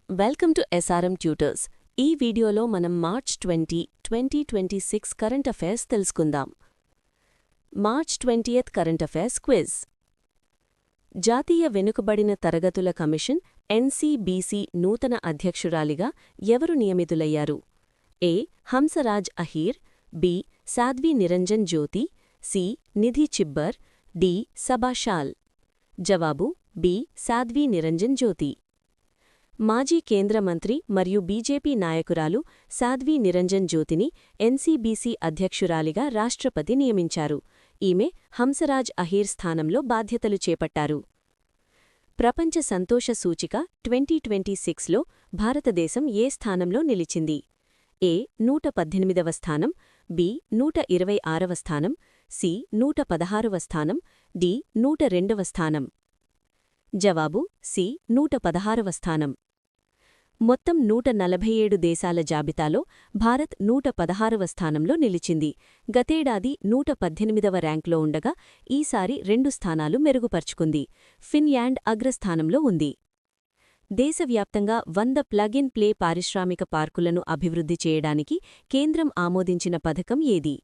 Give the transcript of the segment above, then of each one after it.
Welcome to SRM tutors. ఈ వీడియోలో మనం మార్చ్ 20, 2026 కరెంట్ అఫైర్స్ తెలుసుకుందాం. March 20th current affairs quiz. జాతీయ వెనుకబడిన తరగతుల కమిషన్ ఎన్సీబీసీ నూతన అధ్యక్షురాలిగా ఎవరు నియమితులయ్యారు? A. Hansraj Ahir, B. Sadhvi Niranjan Jyoti, C. Nidhi Chibber, D. Saba Shal. జవాబు బి. సాధ్వి నిరంజన్ జ్యోతి. మాజీ కేంద్ర మంత్రి మరియు బీజేపీ నాయకురాలు సాధ్వి నిరంజన్ జ్యోతిని ఎన్సీబీసీ అధ్యక్షురాలిగా రాష్ట్రపతి నియమించారు. ఈమె హంసరాజ్ అహీర్ స్థానంలో బాధ్యతలు చేపట్టారు. ప్రపంచ సంతోష సూచిక 2026లో భారతదేశం ఏ స్థానంలో నిలిచింది? ఏ. 118వ స్థానం, బి. 126వ స్థానం, సి. 116వ స్థానం, డి. 102వ స్థానం. జవాబు సి. 116వ స్థానం. మొత్తం 147 దేశాల జాబితాలో భారత్ 116వ స్థానంలో నిలిచింది. గతేడాది 118వ ర్యాంక్లో ఉండగా ఈసారి 2 స్థానాలు మెరుగుపర్చుకుంది. ఫిన్లాండ్ అగ్రస్థానంలో ఉంది. దేశవ్యాప్తంగా 100 ప్లగ్-ఇన్ ప్లే పారిశ్రామిక పార్కులను అభివృద్ధి చేయడానికి కేంద్రం ఆమోదించిన పథకం ఏది?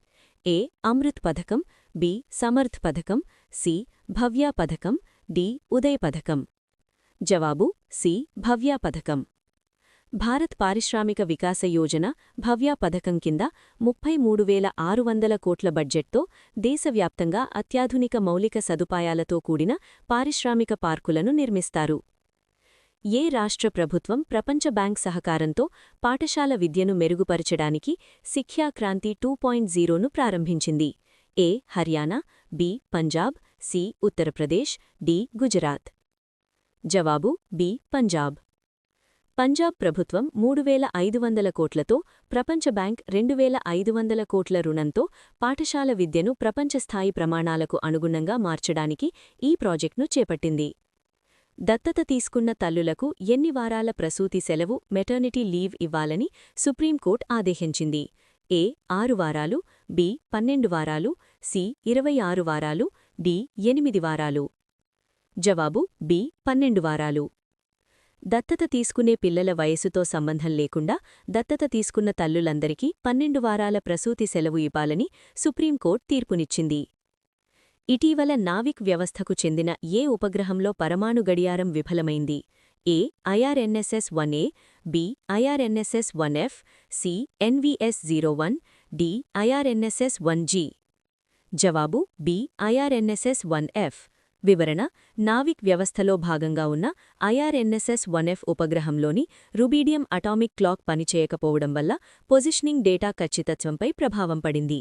ఏ. అమృత్ పథకం, బి. సమర్థ్ పథకం, సి. భవ్య పథకం, డి. ఉదయ్ పథకం. జవాబు సి. భవ్య పథకం. భారత్ పారిశ్రామిక వికాస యోజన భవ్య పథకం కింద 33,600 కోట్ల బడ్జెట్తో దేశవ్యాప్తంగా అత్యాధునిక మౌలిక సదుపాయాలతో కూడిన పారిశ్రామిక పార్కులను నిర్మిస్తారు. ఏ రాష్ట్ర ప్రభుత్వం ప్రపంచ బ్యాంక్ సహకారంతో పాఠశాల విద్యను మెరుగుపరచడానికి శిక్షా క్రాంతి 2.0ను ప్రారంభించింది? ఏ. Haryana, B. Punjab, C. Uttar Pradesh, D. Gujarat. జవాబు బి. పంజాబ్. పంజాబ్ ప్రభుత్వం 3,500 కోట్లతో, ప్రపంచ బ్యాంక్ 2,500 కోట్ల రుణంతో పాఠశాల విద్యను ప్రపంచస్థాయి ప్రమాణాలకు అనుగుణంగా మార్చడానికి ఈ ప్రాజెక్ట్ను చేపట్టింది. దత్తత తీసుకున్న తల్లులకు ఎన్ని వారాల ప్రసూతి సెలవు మెటర్నిటీ లీవ్ ఇవ్వాలని సుప్రీంకోర్టు ఆదేశించింది? ఏ. 6 వారాలు, బి. 12 వారాలు, సి. 26 వారాలు, డి. 8 వారాలు. జవాబు బి. 12 వారాలు. దత్తత తీసుకునే పిల్లల వయసుతో సంబంధం లేకుండా దత్తత తీసుకున్న తల్లులందరికీ 12 వారాల ప్రసూతి సెలవు ఇవ్వాలని సుప్రీంకోర్టు తీర్పునిచ్చింది. ఇటీవల నావిక్ వ్యవస్థకు చెందిన ఏ ఉపగ్రహంలో పరమాణు గడియారం విఫలమైంది? A. IRNSS-1A, B. IRNSS-1F, C. NVS-01, D. IRNSS-1G. జవాబు బి. IRNSS-1F. వివరణ: నావిక్ వ్యవస్థలో భాగంగా ఉన్న IRNSS-1F ఉపగ్రహంలోని రుబీడియం అటామిక్ క్లాక్ పనిచేయకపోవడం వల్ల పొజిషనింగ్ డేటా ఖచ్చితత్వంపై ప్రభావం పడింది.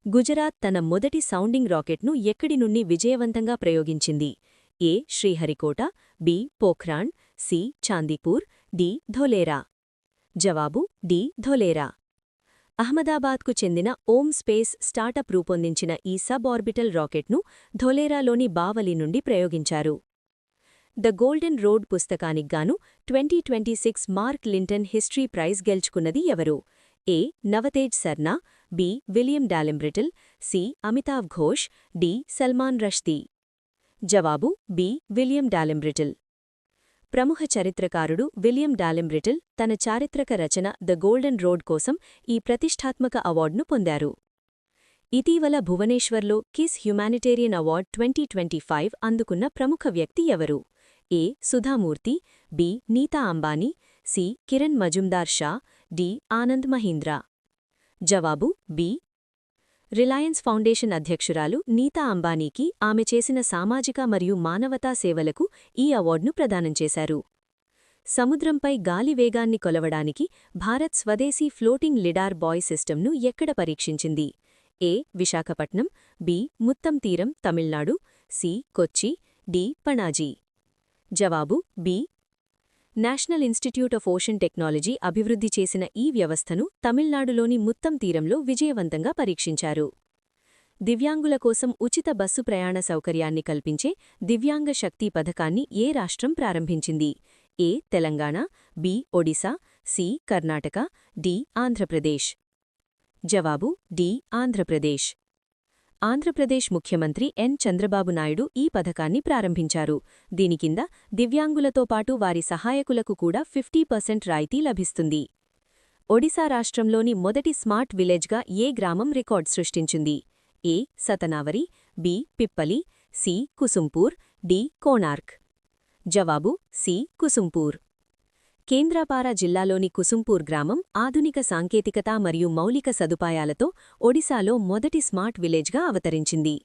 గుజరాత్ తన మొదటి సౌండింగ్ రాకెట్ను ఎక్కడి నుండి విజయవంతంగా ప్రయోగించింది? A. Sriharikota, B. Pokhran, C. Chandipur, D. Dholera. జవాబు డి. ధోలేరా. అహ్మదాబాద్కు చెందిన ఓం స్పేస్ స్టార్టప్ రూపొందించిన ఈ సబ్ ఆర్బిటల్ రాకెట్ను ధోలేరాలోని బావలి నుండి ప్రయోగించారు. ద గోల్డెన్ రోడ్ పుస్తకానిగ్గాను 2026 మార్క్ లింటన్ హిస్టరీ ప్రైజ్ గెలుచుకున్నది ఎవరు? A. Navtej Sarna, B. William Dalrymple, C. Amitav Ghosh, D. Salman Rushdie. జవాబు బి. William Dalrymple. ప్రముఖ చరిత్రకారుడు విలియం డాలింబ్రిటిల్ తన చారిత్రక రచన ద గోల్డెన్ రోడ్ కోసం ఈ ప్రతిష్ఠాత్మక అవార్డును పొందారు. ఇటీవల భువనేశ్వర్లో కిస్ హ్యుమానిటేరియన్ అవార్డ్ 2025 అందుకున్న ప్రముఖ వ్యక్తి ఎవరు? ఏ. Sudha Murty, B. Nita Ambani, C. Kiran Majumdar Shah, D. Anand Mahindra. జవాబు బి. రిలయన్స్ ఫౌండేషన్ అధ్యక్షురాలు నీతా అంబానీకి ఆమె చేసిన సామాజిక మరియు మానవతా సేవలకు ఈ అవార్డును ప్రదానం చేశారు. సముద్రంపై గాలి వేగాన్ని కొలవడానికి భారత్ స్వదేశీ ఫ్లోటింగ్ లిడార్ బాయ్ సిస్టమ్ను ఎక్కడ పరీక్షించింది? ఏ. విశాఖపట్నం, బి. ముత్తం తీరం తమిళనాడు, సి. కొచ్చి, డి. పణాజీ. జవాబు B. National institute of ocean technology అభివృద్ధి చేసిన ఈ వ్యవస్థను తమిళనాడులోని ముత్తం తీరంలో విజయవంతంగా పరీక్షించారు. దివ్యాంగుల కోసం ఉచిత బస్సు ప్రయాణ సౌకర్యాన్ని కల్పించే దివ్యాంగ శక్తి పథకాన్ని ఏ రాష్ట్రం ప్రారంభించింది? ఏ. Telangana, B. Odisha, C. Karnataka, D. Andhra Pradesh. జవాబు డి. ఆంధ్రప్రదేశ్. ఆంధ్రప్రదేశ్ ముఖ్యమంత్రి ఎన్ చంద్రబాబు నాయుడు ఈ పథకాన్ని ప్రారంభించారు. దీని కింద దివ్యాంగులతో పాటు వారి సహాయకులకు కూడా 50% రాయితీ లభిస్తుంది. ఒడిశా రాష్ట్రంలోని మొదటి స్మార్ట్ విలేజ్గా ఏ గ్రామం రికార్డ్ సృష్టించింది? ఏ. సతనావరి, బి. పిప్పలి, సి. కుసుంపూర్, డి. కోణార్క్. జవాబు సి. కుసుంపూర్. కేంద్రపారా జిల్లాలోని కుసుంపూర్ గ్రామం ఆధునిక సాంకేతికత మరియు మౌలిక సదుపాయాలతో ఒడిశాలో మొదటి స్మార్ట్ విలేజ్గా అవతరించింది.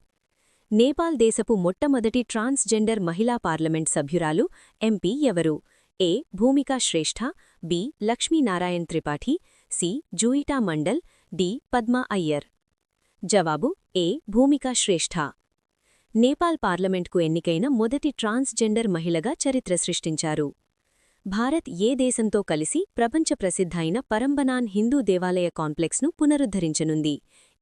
నేపాల్ దేశపు మొట్టమొదటి ట్రాన్స్జెండర్ మహిళా పార్లమెంట్ సభ్యురాలు ఎంపీ ఎవరు? A. Bhumika Shrestha, B. Laxminarayan Tripathi, C. Juita Mandal, D. Padma Iyer. జవాబు ఏ. భూమికా శ్రేష్ఠ. నేపాల్ పార్లమెంట్కు ఎన్నికైన మొదటి ట్రాన్స్జెండర్ మహిళగా చరిత్ర సృష్టించారు. భారత్ ఏ దేశంతో కలిసి ప్రపంచ ప్రసిద్ధైన పరంబనాన్ హిందూ దేవాలయ కాంప్లెక్స్ను పునరుద్ధరించనుంది?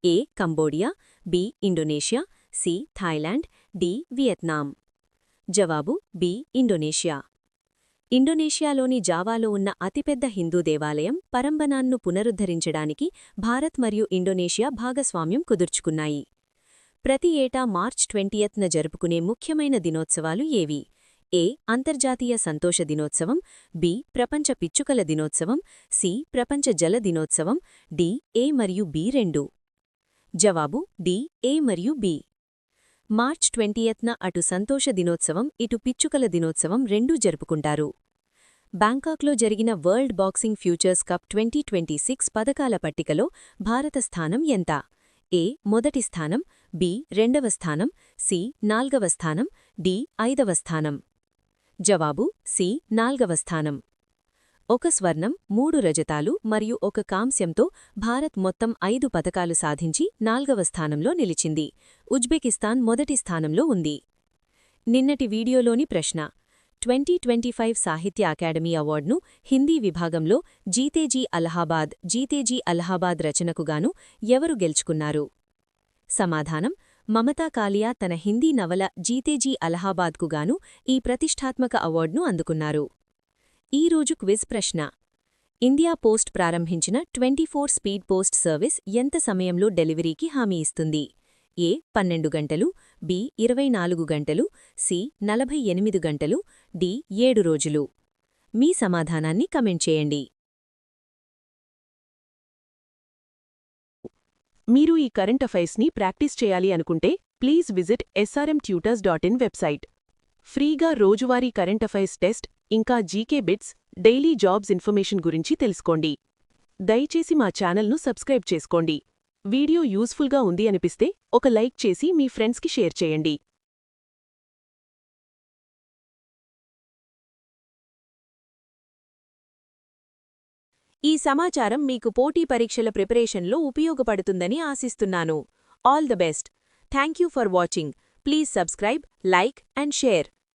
A. Cambodia, B. Indonesia, C. Thailand, D. Vietnam. జవాబు బి. ఇండోనేషియా. ఇండోనేషియాలోని జావాలో ఉన్న అతిపెద్ద హిందూ దేవాలయం పరంబనాన్ను పునరుద్ధరించడానికి భారత్ మరియు ఇండోనేషియా భాగస్వామ్యం కుదుర్చుకున్నాయి. ప్రతి ఏటా మార్చ్ 20న జరుపుకునే ముఖ్యమైన దినోత్సవాలు ఏవి? ఏ. అంతర్జాతీయ సంతోష దినోత్సవం, బి. ప్రపంచ పిచ్చుకల దినోత్సవం, సి. ప్రపంచ జల దినోత్సవం, డి. ఏ మరియు బి రెండూ. జవాబు డి. ఏ మరియు బి. మార్చ్ 20న అటు సంతోష దినోత్సవం ఇటు పిచ్చుకల దినోత్సవం రెండూ జరుపుకుంటారు. బ్యాంకాక్లో జరిగిన వరల్డ్ బాక్సింగ్ ఫ్యూచర్స్ కప్ 2026 పథకాల పట్టికలో భారత స్థానం ఎంత? ఏ. మొదటి స్థానం, బి. రెండవ స్థానం, సి. నాల్గవ స్థానం, డి. ఐదవ స్థానం. జవాబు సి. నాల్గవ స్థానం. 1 స్వర్ణం, 3 రజతాలు మరియు 1 కాంస్యంతో భారత్ మొత్తం 5 పతకాలు సాధించి 4వ స్థానంలో నిలిచింది. ఉజ్బెకిస్తాన్ మొదటి స్థానంలో ఉంది. నిన్నటి వీడియోలోని ప్రశ్న: 2025 సాహిత్య అకాడమీ అవార్డును హిందీ విభాగంలో జీతేజీ అలహాబాద్ రచనకుగాను ఎవరు గెలుచుకున్నారు? సమాధానం: మమతా కాలియా తన హిందీ నవల జీతేజీ అలహాబాద్కుగాను ఈ ప్రతిష్ఠాత్మక అవార్డును అందుకున్నారు. ఈరోజు క్విజ్ ప్రశ్న: ఇండియా పోస్ట్ ప్రారంభించిన 24 స్పీడ్ పోస్ట్ సర్వీస్ ఎంత సమయంలో డెలివరీకి హామీ ఇస్తుంది? ఏ. 12 గంటలు, బి. 24 గంటలు, సి. 48 గంటలు, డి. 7 రోజులు. మీ సమాధానాన్ని కమెంట్ చేయండి. మీరు ఈ కరెంట్ అఫైర్స్ని ప్రాక్టీస్ చేయాలి అనుకుంటే ప్లీజ్ విజిట్ srmtutors.in వెబ్సైట్. ఫ్రీగా రోజువారీ కరెంట్ అఫైర్స్ టెస్ట్ ఇంకా GK bits, daily jobs information గురించి తెలుసుకోండి. దయచేసి మా ఛానల్ను సబ్స్క్రైబ్ చేసుకోండి. వీడియో యూస్ఫుల్గా ఉంది అనిపిస్తే ఒక లైక్ చేసి మీ ఫ్రెండ్స్కి షేర్ చేయండి. ఈ సమాచారం మీకు పోటీ పరీక్షల ప్రిపరేషన్లో ఉపయోగపడుతుందని ఆశిస్తున్నాను. All the best. Thank you for watching. Please subscribe, like and share.